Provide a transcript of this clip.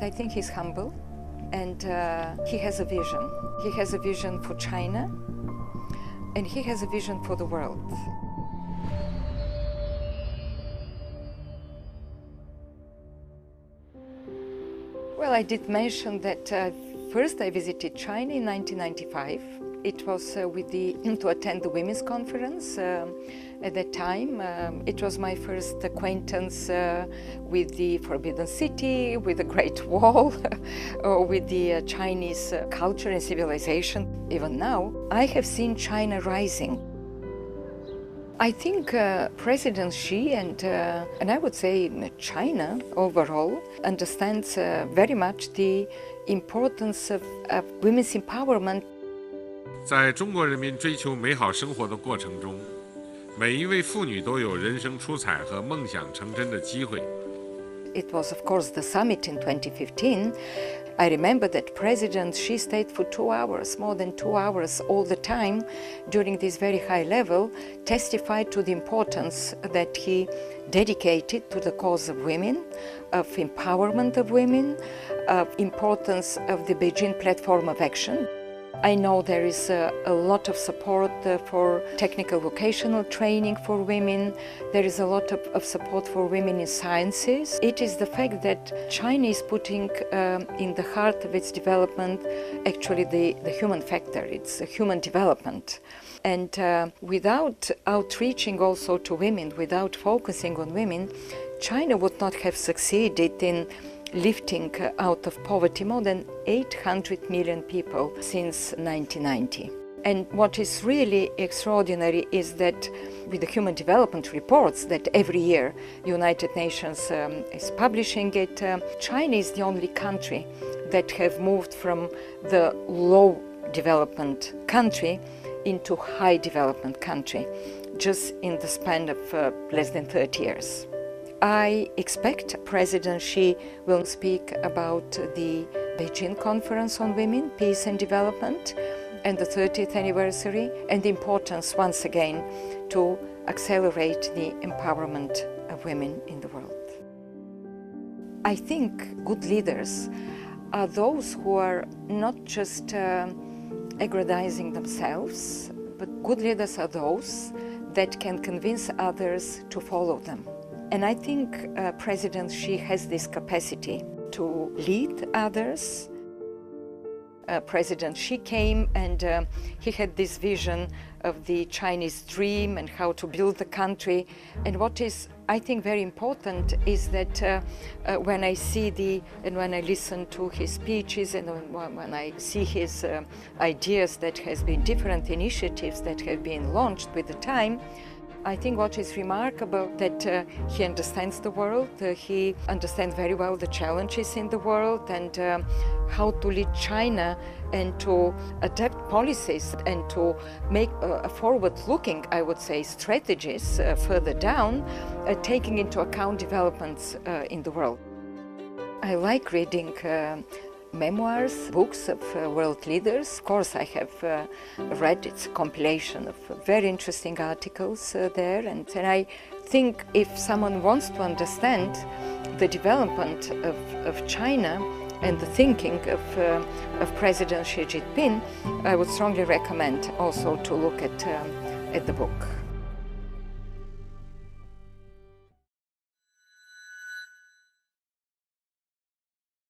I think he's humble and he has a vision. He has a vision for China and he has a vision for the world. Well, I did mention that first I visited China in 1995. It was to attend the Women's Conference. At that time, it was my first acquaintance with the Forbidden City, with the Great Wall, or with the Chinese culture and civilization. Even now, I have seen China rising. I think President Xi and I would say China overall understands very much the importance of women's empowerment. 在中国人民追求美好生活的过程中，每一位妇女都有人生出彩和梦想成真的机会。It was, of course, the summit in 2015. I remember that President Xi stayed for 2 hours, more than 2 hours all the time during this very high level, testified to the importance that he dedicated to the cause of women, of empowerment of women, of importance of the Beijing Platform of Action. I know there is a lot of support for technical vocational training for women. There is a lot of support for women in sciences. It is the fact that China is putting in the heart of its development actually the human factor. It's a human development. And without outreaching also to women, without focusing on women, China would not have succeeded in lifting out of poverty more than 800 million people since 1990. And what is really extraordinary is that with the human development reports that every year United Nations is publishing it, China is the only country that have moved from the low development country into high development country just in the span of less than 30 years. I expect President Xi will speak about the Beijing Conference on Women, Peace and Development, and the 30th anniversary, and the importance, once again, to accelerate the empowerment of women in the world. I think good leaders are those who are not just aggrandizing themselves, but good leaders are those that can convince others to follow them. And I think President Xi has this capacity to lead others. President Xi came and he had this vision of the Chinese dream and how to build the country. And what is, I think, very important is that when I see and when I listen to his speeches and when I see his ideas that has been different initiatives that have been launched with the time, I think what is remarkable that he understands the world, he understands very well the challenges in the world and how to lead China and to adapt policies and to make a forward-looking, I would say, strategies further down, taking into account developments in the world. I like reading memoirs, books of world leaders. Of course, I have read its compilation of very interesting articles there, and I think if someone wants to understand the development of China and the thinking of President Xi Jinping, I would strongly recommend also to look at the book.